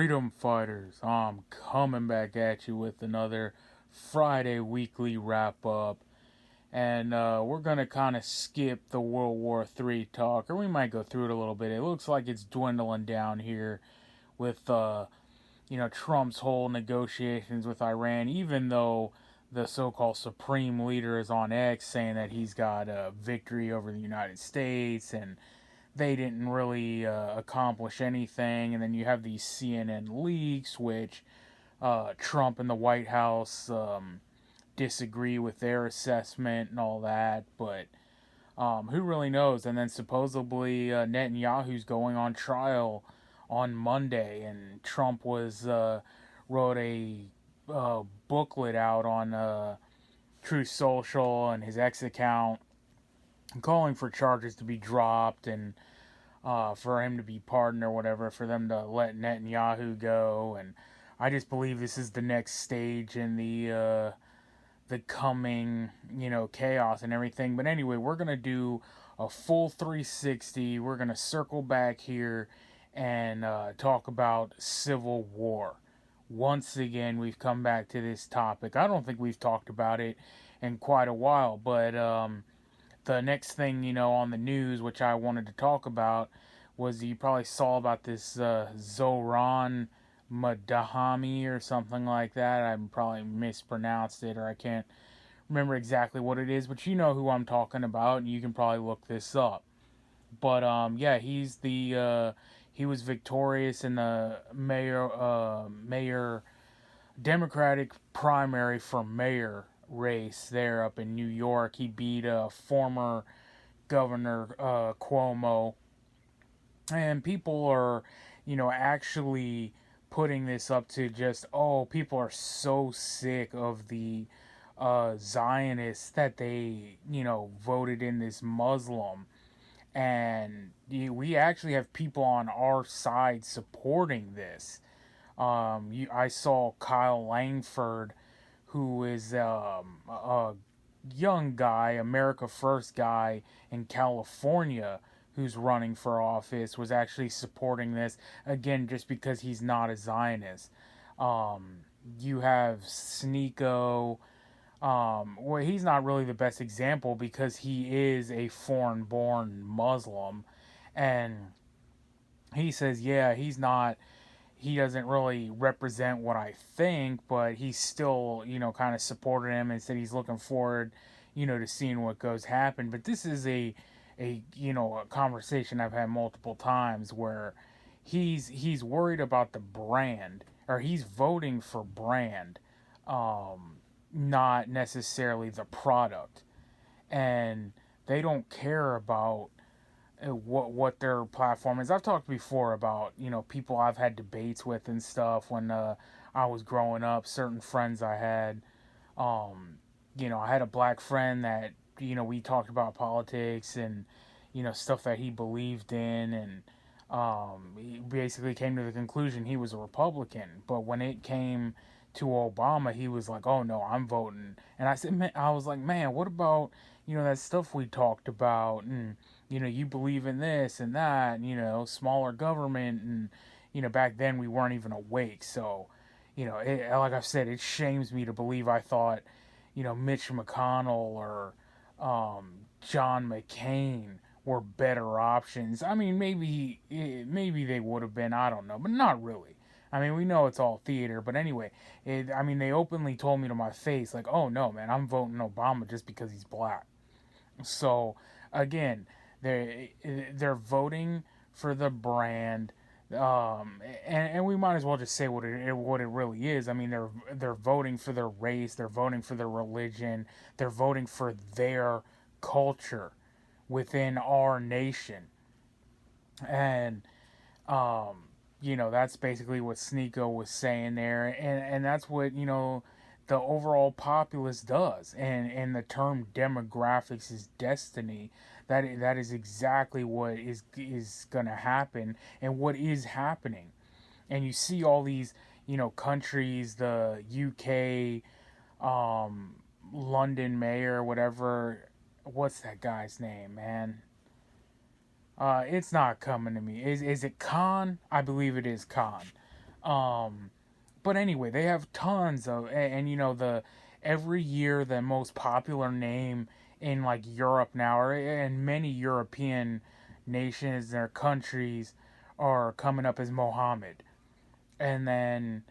Freedom Fighters, I'm coming back at you with another Friday weekly wrap up. And we're going to kind of skip the World War III talk, or we might go through it a little bit. It looks like it's dwindling down here with, Trump's whole negotiations with Iran, even though the so-called supreme leader is on X saying that he's got a victory over the United States and they didn't really accomplish anything. And then you have these CNN leaks, which Trump and the White House disagree with their assessment and all that. But who really knows? And then supposedly Netanyahu's going on trial on Monday, and Trump wrote a booklet out on Truth Social and his X account, calling for charges to be dropped and for him to be pardoned or whatever, for them to let Netanyahu go. And I just believe this is the next stage in the coming, chaos and everything. But anyway, we're going to do a full 360. We're going to circle back here and talk about Civil War. Once again, we've come back to this topic. I don't think we've talked about it in quite a while, but the next thing, on the news, which I wanted to talk about, was you probably saw about this Zoran Madahami or something like that. I probably mispronounced it, or I can't remember exactly what it is, but you know who I'm talking about, and you can probably look this up. But he was victorious in the mayor Democratic primary for mayor race there up in New York. He beat former Governor Cuomo, and people are, actually putting this up to just, people are so sick of the Zionists that they, voted in this Muslim. And we actually have people on our side supporting this. I saw Kyle Langford, who is a young guy, America First guy in California, who's running for office, was actually supporting this, again, just because he's not a Zionist. You have Sneeko. Well, he's not really the best example because he is a foreign-born Muslim, and he says, he doesn't really represent what I think, but he's still, kind of supported him and said he's looking forward, to seeing what goes happen. But this is a conversation I've had multiple times where he's worried about the brand, or he's voting for brand, not necessarily the product. And they don't care about what their platform is. I've talked before about, people I've had debates with and stuff when I was growing up, certain friends I had. I had a black friend that, we talked about politics and, stuff that he believed in, and he basically came to the conclusion he was a Republican. But when it came to Obama, he was like, "Oh no, I'm voting." And I was like, "Man, what about, that stuff we talked about, and you believe in this and that, and, smaller government, and back then we weren't even awake." So, like I've said, it shames me to believe I thought, Mitch McConnell or John McCain were better options. I mean, maybe they would have been, I don't know, but not really. I mean, we know it's all theater, but anyway, they openly told me to my face, like, "Oh no, man, I'm voting Obama just because he's black." So, again, they're voting for the brand, and we might as well just say what it really is. I mean, they're voting for their race, they're voting for their religion, they're voting for their culture within our nation, and that's basically what Sneeko was saying there, and that's what the overall populace does, and the term demographics is destiny. That is exactly what is gonna happen, and what is happening. And you see all these countries, the UK, London mayor, whatever. What's that guy's name, man? It's not coming to me. Is it Khan? I believe it is Khan. But anyway, they have tons of, and you know, the every year the most popular name in like Europe now, or in many European nations or countries, are coming up as Mohammed. And then,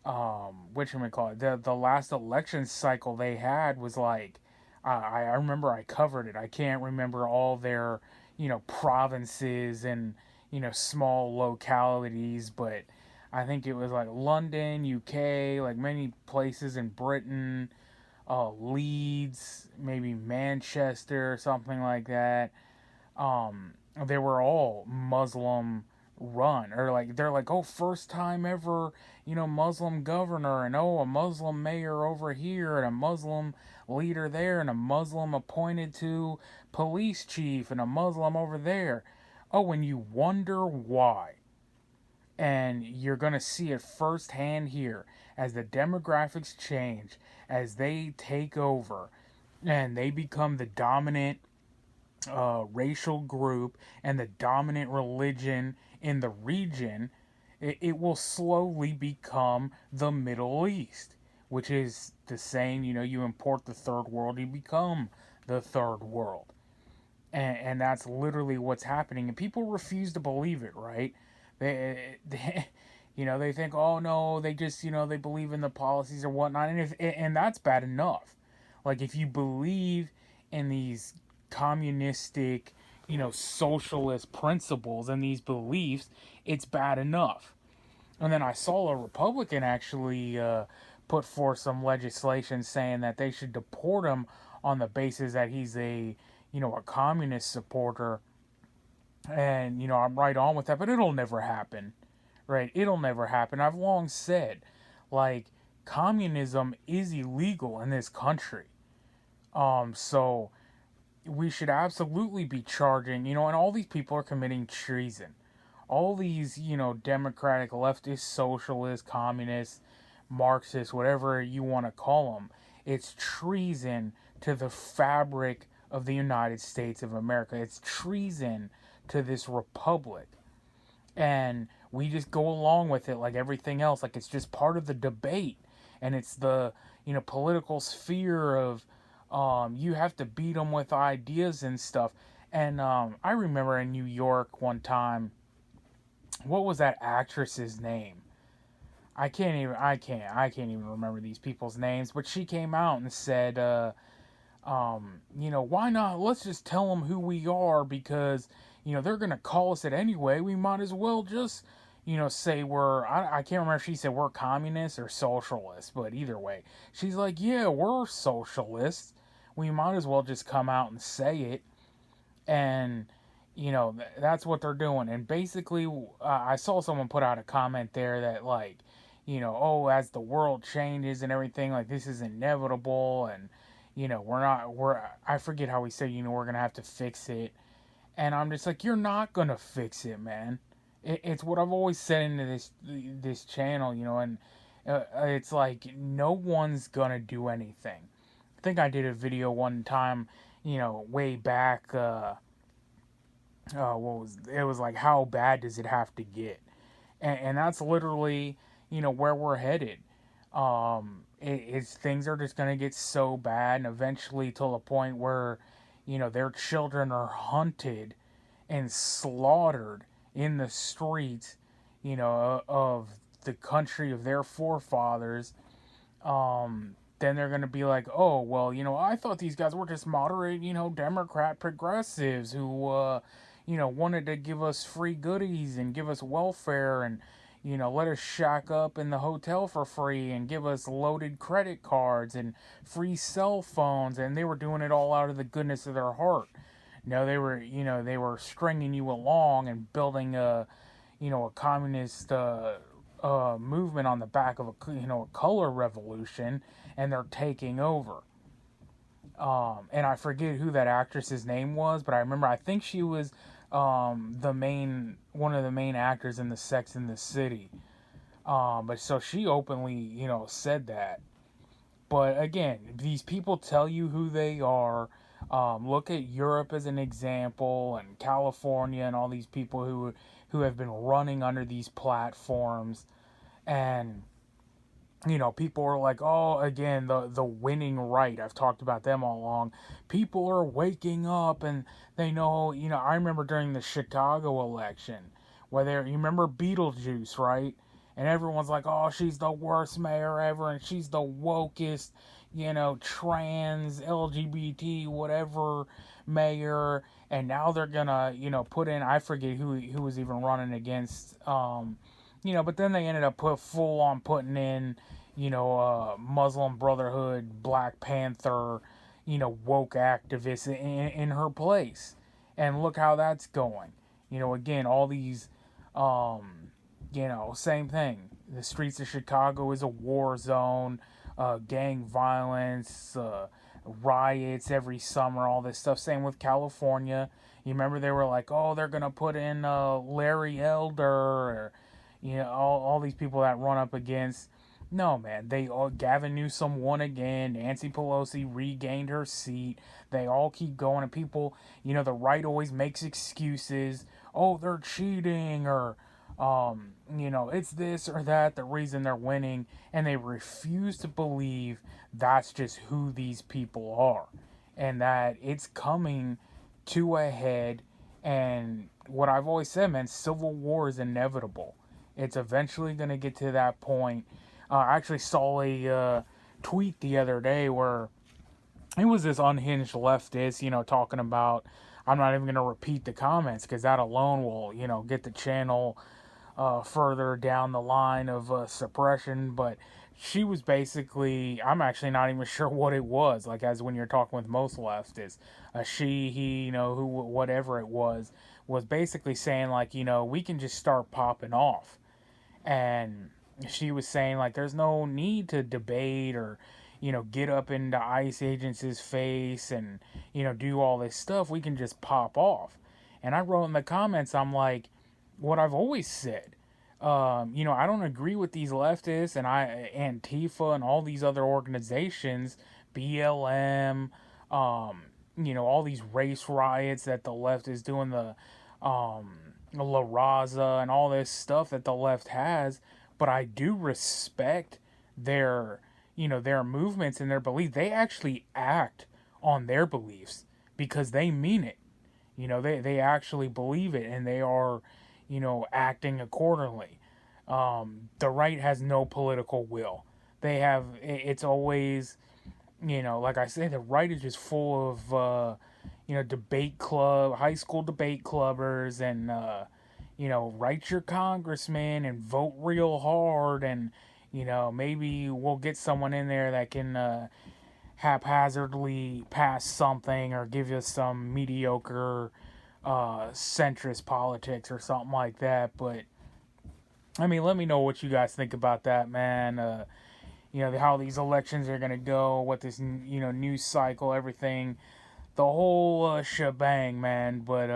what you may call it, the last election cycle they had was like, I remember I covered it. I can't remember all their, you know, provinces and, you know, small localities, but I think it was like London, UK, like many places in Britain, Leeds, maybe Manchester, something like that. They were all Muslim run, or like they're like, oh, first time ever, you know, Muslim governor, and oh, a Muslim mayor over here, and a Muslim leader there, and a Muslim appointed to police chief, and a Muslim over there. Oh, and you wonder why. And you're going to see it firsthand here as the demographics change, as they take over, and they become the dominant racial group and the dominant religion in the region. It will slowly become the Middle East, which is the saying, you know, you import the third world, you become the third world. And that's literally what's happening. And people refuse to believe it, right? They you know, they think, oh no, they just, you know, they believe in the policies or whatnot. And that's bad enough. Like, if you believe in these communistic, you know, socialist principles and these beliefs, it's bad enough. And then I saw a Republican actually put forth some legislation saying that they should deport him on the basis that he's a, you know, a communist supporter. And, you know, I'm right on with that, but it'll never happen, right? It'll never happen. I've long said, like, communism is illegal in this country. So we should absolutely be charging, you know, and all these people are committing treason. All these, you know, democratic, leftist, socialist, communist, Marxist, whatever you want to call them, it's treason to the fabric of the United States of America. It's treason to this republic. And we just go along with it like everything else, like it's just part of the debate. And it's the, you know, political sphere of, you have to beat them with ideas and stuff. And I remember in New York one time, what was that actress's name? I can't even remember these people's names. But she came out and said, you know, why not? Let's just tell them who we are, because, you know, they're gonna call us it anyway. We might as well just, you know, say we're, I can't remember if she said we're communists or socialists, but either way, she's like, yeah, we're socialists. We might as well just come out and say it. And, you know, that's what they're doing. And basically, I saw someone put out a comment there that, like, you know, oh, as the world changes and everything, like, this is inevitable. And, you know, I forget how we say, you know, we're going to have to fix it. And I'm just like, you're not going to fix it, man. It's what I've always said into this channel, you know, and it's like, no one's going to do anything. I think I did a video one time, you know, way back, it was like, how bad does it have to get? And that's literally, you know, where we're headed. It's things are just going to get so bad, and eventually to the point where, you know, their children are hunted and slaughtered in the streets, you know, of the country of their forefathers. Then they're going to be like, oh, well, you know, I thought these guys were just moderate, you know, Democrat progressives who, you know, wanted to give us free goodies and give us welfare and, you know, let us shack up in the hotel for free and give us loaded credit cards and free cell phones. And they were doing it all out of the goodness of their heart. No, they were stringing you along and building a, you know, a communist, movement on the back of a color revolution, and they're taking over. And I forget who that actress's name was, but I think she was one of the main actors in the Sex and the City. But so she openly, you know, said that. But again, these people tell you who they are. Look at Europe as an example, and California, and all these people who have been running under these platforms. And people are like, oh, again, the winning right. I've talked about them all along. People are waking up and they know, I remember during the Chicago election, you remember Beetlejuice, right? And everyone's like, oh, she's the worst mayor ever and she's the wokest, trans, LGBT, whatever mayor. And now they're gonna, put in, I forget who was even running against, but then they ended up putting in, Muslim Brotherhood, Black Panther, woke activists in her place. And look how that's going. Again, all these, same thing. The streets of Chicago is a war zone, gang violence, riots every summer, all this stuff. Same with California. You remember they were like, oh, they're going to put in Larry Elder, or, all these people that run up against. No, man, Gavin Newsom won again. Nancy Pelosi regained her seat. They all keep going, and people, the right always makes excuses. Oh, they're cheating, or, it's this or that, the reason they're winning, and they refuse to believe that's just who these people are, and that it's coming to a head. And what I've always said, man, civil war is inevitable. It's eventually going to get to that point. I actually saw a tweet the other day where it was this unhinged leftist, talking about, I'm not even going to repeat the comments because that alone will, get the channel further down the line of suppression. But she was basically, I'm actually not even sure what it was, like as when you're talking with most leftists, he, who, whatever it was basically saying like, we can just start popping off. And she was saying like there's no need to debate or get up into ICE agents' face and do all this stuff. We can just pop off. And I wrote in the comments, I'm like, what I've always said, I don't agree with these leftists and Antifa and all these other organizations, BLM, all these race riots that the left is doing, the La Raza and all this stuff that the left has. But I do respect their movements and their beliefs. They actually act on their beliefs because they mean it. They actually believe it and they are, acting accordingly. The right has no political will. It's always, like I say, the right is just full of, high school debate clubbers and, write your congressman and vote real hard, and maybe we'll get someone in there that can haphazardly pass something or give you some mediocre centrist politics or something like that. But I mean, let me know what you guys think about that, man. How these elections are gonna go, what this news cycle, everything, the whole shebang, man. But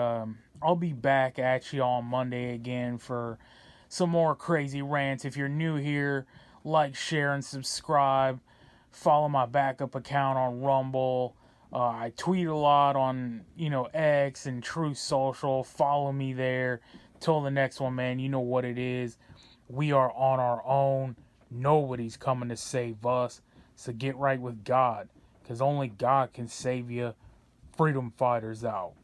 I'll be back at you on Monday again for some more crazy rants. If you're new here, like, share, and subscribe. Follow my backup account on Rumble. I tweet a lot on, X and Truth Social. Follow me there. Till the next one, man, you know what it is. We are on our own. Nobody's coming to save us. So get right with God, because only God can save you. Freedom fighters out.